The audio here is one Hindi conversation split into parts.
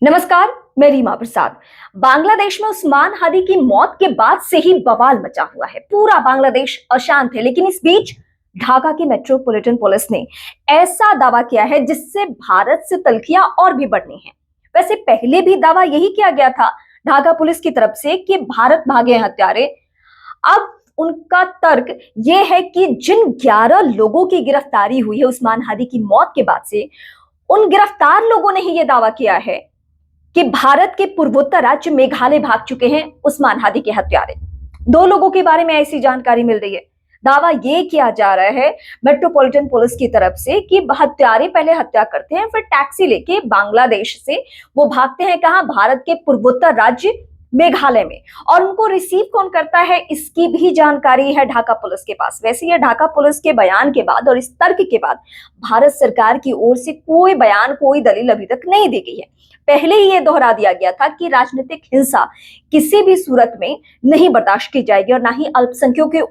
नमस्कार, मैं रीमा प्रसाद। बांग्लादेश में उस्मान हादी की मौत के बाद से ही बवाल मचा हुआ है। पूरा बांग्लादेश अशांत है, लेकिन इस बीच ढाका की मेट्रोपॉलिटन पुलिस ने ऐसा दावा किया है जिससे भारत से तल्खियां और भी बढ़नी है। वैसे पहले भी दावा यही किया गया था ढाका पुलिस की तरफ से कि भारत भागे हैं हत्यारे। अब उनका तर्क यह है कि जिन 11 लोगों की गिरफ्तारी हुई है उस्मान हादी की मौत के बाद से, उन गिरफ्तार लोगों ने ही यह दावा किया है कि भारत के पूर्वोत्तर राज्य मेघालय भाग चुके हैं उस्मान हादी के हत्यारे। 2 लोगों के बारे में ऐसी जानकारी मिल रही है। दावा यह किया जा रहा है मेट्रोपॉलिटन पुलिस की तरफ से कि हत्यारे पहले हत्या करते हैं, फिर टैक्सी लेके बांग्लादेश से वो भागते हैं कहां, भारत के पूर्वोत्तर राज्य मेघालय में। और उनको रिसीव कौन करता है इसकी भी जानकारी है ढाका पुलिस के पास। वैसे ये ढाका पुलिस के बयान के बाद और इस तर्क के बाद भारत सरकार की ओर से कोई बयान, कोई दलील अभी तक नहीं दी गई है। पहले ही ये दोहरा दिया गया था कि राजनीतिक हिंसा किसी भी सूरत में नहीं बर्दाश्त की जाएगी और ना ही अल्पसंख्यकों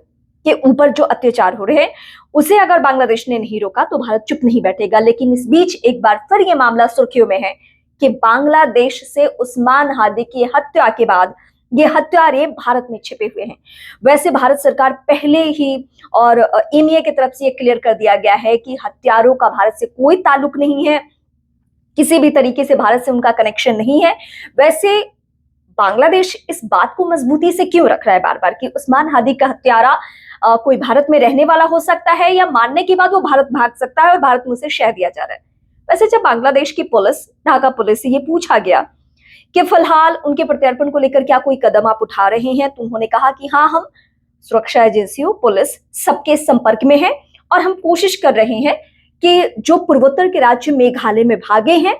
के ऊपर जो अत्याचार हो रहे हैं उसे अगर बांग्लादेश ने नहीं रोका तो भारत चुप नहीं बैठेगा। लेकिन इस बीच एक बार फिर ये मामला सुर्खियों में है कि बांग्लादेश से उस्मान हादी की हत्या के बाद ये हत्यारे भारत में छिपे हुए हैं। वैसे भारत सरकार पहले ही और ईमेए की तरफ से ये क्लियर कर दिया गया है कि हत्यारों का भारत से कोई ताल्लुक नहीं है, किसी भी तरीके से भारत से उनका कनेक्शन नहीं है। वैसे बांग्लादेश इस बात को मजबूती से क्यों रख रहा है बार बार कि उस्मान हादी का हत्यारा कोई भारत में रहने वाला हो सकता है या मारने के बाद वो भारत भाग सकता है और भारत में उसे शह दिया जा रहा है। वैसे जब बांग्लादेश की पुलिस, ढाका पुलिस से ये पूछा गया कि फिलहाल उनके प्रत्यर्पण को लेकर क्या कोई कदम आप उठा रहे हैं, तो उन्होंने कहा कि हाँ, हम सुरक्षा एजेंसियों, पुलिस सबके संपर्क में है और हम कोशिश कर रहे हैं कि जो पूर्वोत्तर के राज्य मेघालय में भागे हैं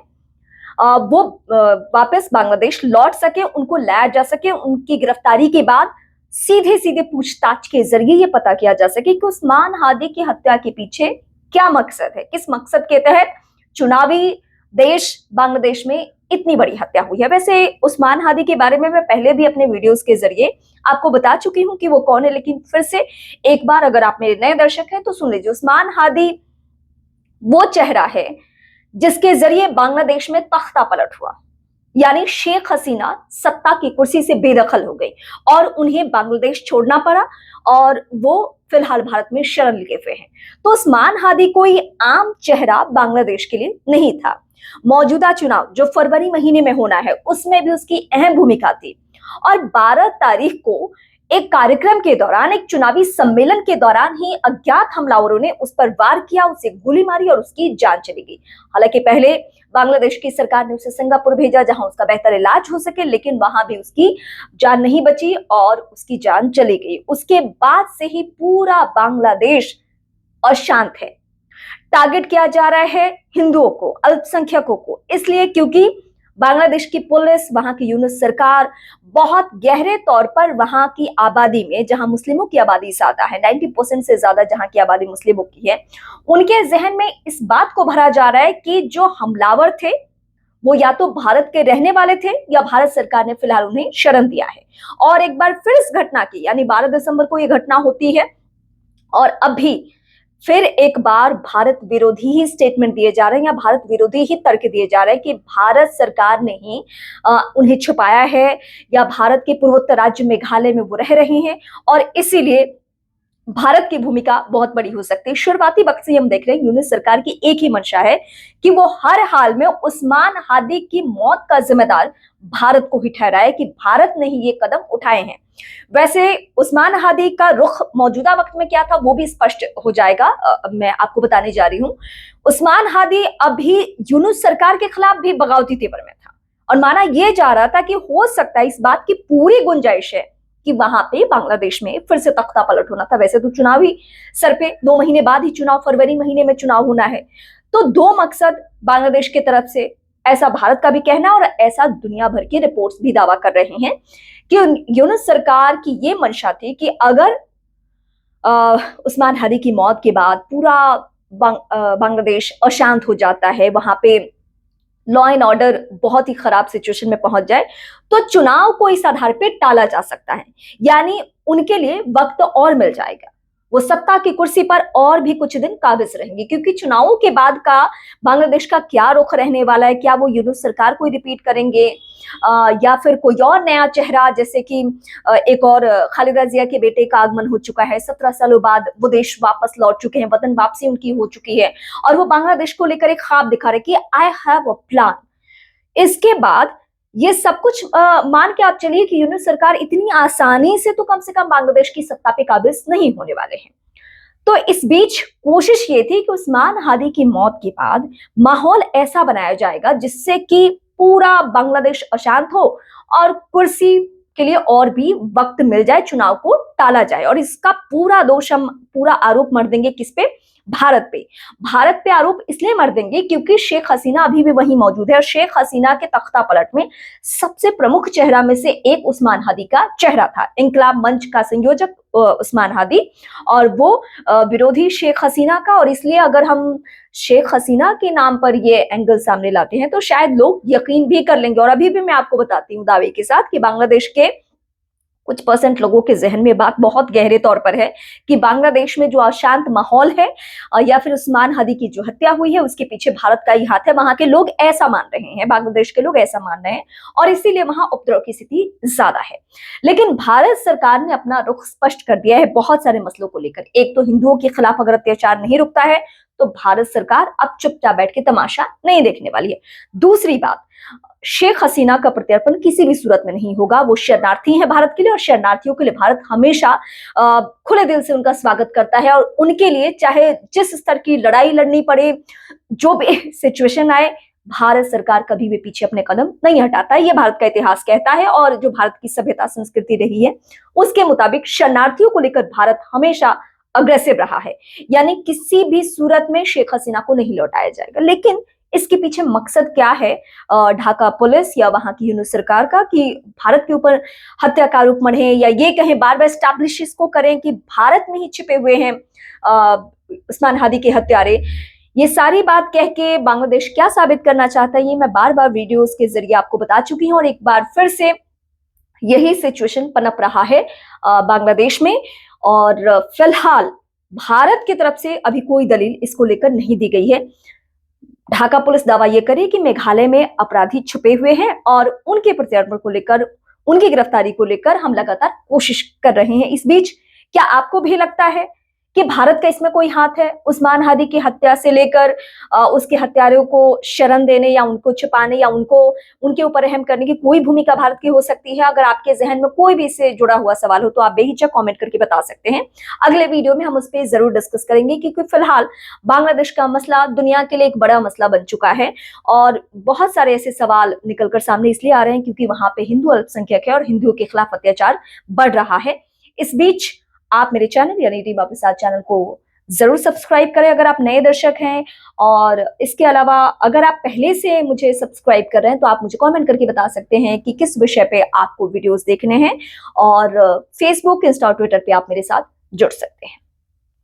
वो वापस बांग्लादेश लौट सके, उनको लाया जा सके। उनकी गिरफ्तारी के बाद सीधे सीधे पूछताछ के जरिए ये पता किया जा सके कि उस्मान हादी की हत्या के पीछे क्या मकसद है, किस मकसद के तहत चुनावी देश बांग्लादेश में इतनी बड़ी हत्या हुई है। वैसे उस्मान हादी के बारे में मैं पहले भी अपने वीडियोस के जरिए आपको बता चुकी हूं कि वो कौन है, लेकिन फिर से एक बार अगर आप मेरे नए दर्शक हैं तो सुन लीजिए। उस्मान हादी वो चेहरा है जिसके जरिए बांग्लादेश में तख्ता पलट हुआ, यानी शेख हसीना सत्ता की कुर्सी से बेदखल हो गई और उन्हें बांग्लादेश छोड़ना पड़ा और वो फिलहाल भारत में शरण लिए हुए हैं। तो उस्मान हादी कोई आम चेहरा बांग्लादेश के लिए नहीं था। मौजूदा चुनाव जो फरवरी महीने में होना है उसमें भी उसकी अहम भूमिका थी और 12 तारीख को एक कार्यक्रम के दौरान, एक चुनावी सम्मेलन के दौरान ही अज्ञात हमलावरों ने उस पर वार किया, उसे गोली मारी और उसकी जान चली गई। हालांकि पहले बांग्लादेश की सरकार ने उसे सिंगापुर भेजा जहां उसका बेहतर इलाज हो सके, लेकिन वहां भी उसकी जान नहीं बची और उसकी जान चली गई। उसके बाद से ही पूरा बांग्लादेश अशांत है। टारगेट किया जा रहा है हिंदुओं को, अल्पसंख्यकों को, इसलिए क्योंकि बांग्लादेश की पुलिस, वहां की यूनुस सरकार बहुत गहरे तौर पर वहां की आबादी में, जहां मुस्लिमों की आबादी ज्यादा है, 90% से ज्यादा जहां की आबादी मुस्लिमों की है, उनके जहन में इस बात को भरा जा रहा है कि जो हमलावर थे वो या तो भारत के रहने वाले थे या भारत सरकार ने फिलहाल उन्हें शरण दिया है। और एक बार फिर इस घटना की, यानी 12 दिसंबर को यह घटना होती है और अभी फिर एक बार भारत विरोधी ही स्टेटमेंट दिए जा रहे हैं या भारत विरोधी ही तर्क दिए जा रहे हैं कि भारत सरकार ने ही उन्हें छुपाया है या भारत के पूर्वोत्तर राज्य मेघालय में वो रह रहे हैं और इसीलिए भारत की भूमिका बहुत बड़ी हो सकती है। शुरुआती वक्त से हम देख रहे हैं यूनिस सरकार की एक ही मंशा है कि वो हर हाल में उस्मान हादी की मौत का जिम्मेदार भारत को ही ठहराए कि भारत ने ही ये कदम उठाए हैं। वैसे उस्मान हादी का रुख मौजूदा वक्त में क्या था वो भी स्पष्ट हो जाएगा। मैं आपको बताने जा रही हूं, उस्मान हादी अभी यूनुस सरकार के खिलाफ भी बगावती तेवर में था और माना यह जा रहा था कि हो सकता है, इस बात की पूरी गुंजाइश है कि वहां पे बांग्लादेश में फिर से तख्ता पलट होना था। वैसे तो चुनावी सर पे 2 महीने बाद ही चुनाव, फरवरी महीने में चुनाव होना है, तो 2 मकसद बांग्लादेश की तरफ से, ऐसा भारत का भी कहना और ऐसा दुनिया भर की रिपोर्ट्स भी दावा कर रहे हैं कि यूनुस सरकार की ये मंशा थी कि अगर उस्मान हादी की मौत के बाद पूरा बांग्लादेश अशांत हो जाता है, वहां पे लॉ एंड ऑर्डर बहुत ही खराब सिचुएशन में पहुंच जाए, तो चुनाव को इस आधार पे टाला जा सकता है, यानी उनके लिए वक्त और मिल जाएगा। वो सत्ता की कुर्सी पर और भी कुछ दिन काबिज रहेंगे, क्योंकि चुनावों के बाद का बांग्लादेश का क्या रुख रहने वाला है, क्या वो यूनूस सरकार को रिपीट करेंगे या फिर कोई और नया चेहरा, जैसे कि एक और खालिदा जिया के बेटे का आगमन हो चुका है, 17 सालों बाद वो देश वापस लौट चुके हैं, वतन वापसी उनकी हो चुकी है और वो बांग्लादेश को लेकर एक ख्वाब दिखा रहे कि आई हैव अ प्लान। इसके बाद ये सब कुछ मान के आप चलिए कि यूनूस सरकार इतनी आसानी से तो कम से कम बांग्लादेश की सत्ता पे काबिज नहीं होने वाले हैं। तो इस बीच कोशिश ये थी कि उस्मान हादी की मौत के बाद माहौल ऐसा बनाया जाएगा जिससे कि पूरा बांग्लादेश अशांत हो और कुर्सी के लिए और भी वक्त मिल जाए, चुनाव को टाला जाए। और इसका पूरा दोष हम पूरा आरोप मर देंगे किस पे? भारत पे। भारत पे आरोप इसलिए मर देंगे क्योंकि शेख हसीना अभी भी वहीं मौजूद है और शेख हसीना के तख्ता पलट में सबसे प्रमुख चेहरा में से एक उस्मान हादी का चेहरा था। इंकलाब मंच का संयोजक उस्मान हादी और वो विरोधी शेख हसीना का। और इसलिए अगर हम शेख हसीना के नाम पर ये एंगल सामने लाते हैं तो शायद लोग यकीन भी कर लेंगे। और अभी भी मैं आपको बताती हूँ दावे के साथ कि बांग्लादेश के कुछ परसेंट लोगों के जहन में बात बहुत गहरे तौर पर है कि बांग्लादेश में जो अशांत माहौल है या फिर उस्मान हादी की जो हत्या हुई है उसके पीछे भारत का ही हाथ है। वहां के लोग ऐसा मान रहे हैं, बांग्लादेश के लोग ऐसा मान रहे हैं और इसीलिए वहां उपद्रव की स्थिति ज्यादा है। लेकिन भारत सरकार ने अपना रुख स्पष्ट कर दिया है बहुत सारे मसलों को लेकर। एक तो हिंदुओं के खिलाफ अगर अत्याचार नहीं रुकता है तो भारत सरकार अब चुपचाप बैठ के तमाशा नहीं देखने वाली है। दूसरी बात, शेख हसीना का प्रत्यर्पण किसी भी सूरत में नहीं होगा। वो शरणार्थी हैं भारत के लिए और शरणार्थियों के लिए भारत हमेशा खुले दिल से उनका स्वागत करता है और उनके लिए चाहे जिस स्तर की लड़ाई लड़नी पड़े, जो भी सिचुएशन आए, भारत सरकार कभी भी पीछे अपने कदम नहीं हटाता है। ये भारत का इतिहास कहता है और जो भारत की सभ्यता संस्कृति रही है उसके मुताबिक शरणार्थियों को लेकर भारत हमेशा अग्रेसिव रहा है, यानी किसी भी सूरत में शेख हसीना को नहीं लौटाया जाएगा। लेकिन इसके पीछे मकसद क्या है ढाका पुलिस या वहां की यूनूस सरकार का कि भारत के ऊपर हत्या का आरोप मढ़े या ये कहें बार बार स्टैब्लिश इसको करें कि भारत में ही छिपे हुए हैं उस्मान हादी के हत्यारे। ये सारी बात कह के बांग्लादेश क्या साबित करना चाहता है ये मैं बार बार वीडियोस के जरिए आपको बता चुकी हूं और एक बार फिर से यही सिचुएशन पनप रहा है बांग्लादेश में। और फिलहाल भारत की तरफ से अभी कोई दलील इसको लेकर नहीं दी गई है। ढाका पुलिस दावा यह करे कि मेघालय में अपराधी छुपे हुए हैं और उनके प्रत्यार्पण को लेकर, उनकी गिरफ्तारी को लेकर हम लगातार कोशिश कर रहे हैं। इस बीच क्या आपको भी लगता है कि भारत का इसमें कोई हाथ है? उस्मान हादी की हत्या से लेकर उसके हत्यारों को शरण देने या उनको छिपाने या उनके ऊपर रहम करने की कोई भूमिका भारत की हो सकती है? अगर आपके जहन में कोई भी इससे जुड़ा हुआ सवाल हो तो आप बेहिचक कमेंट करके बता सकते हैं। अगले वीडियो में हम उस पर जरूर डिस्कस करेंगे क्योंकि फिलहाल बांग्लादेश का मसला दुनिया के लिए एक बड़ा मसला बन चुका है और बहुत सारे ऐसे सवाल निकलकर सामने इसलिए आ रहे हैं क्योंकि वहां पे हिंदू अल्पसंख्यक है और हिंदुओं के खिलाफ अत्याचार बढ़ रहा है। इस बीच आप मेरे चैनल यानी रीमा प्रसाद चैनल को जरूर सब्सक्राइब करें अगर आप नए दर्शक हैं। और इसके अलावा अगर आप पहले से मुझे सब्सक्राइब कर रहे हैं तो आप मुझे कमेंट करके बता सकते हैं कि किस विषय पे आपको वीडियोस देखने हैं। और फेसबुक, इंस्टा, ट्विटर पे आप मेरे साथ जुड़ सकते हैं।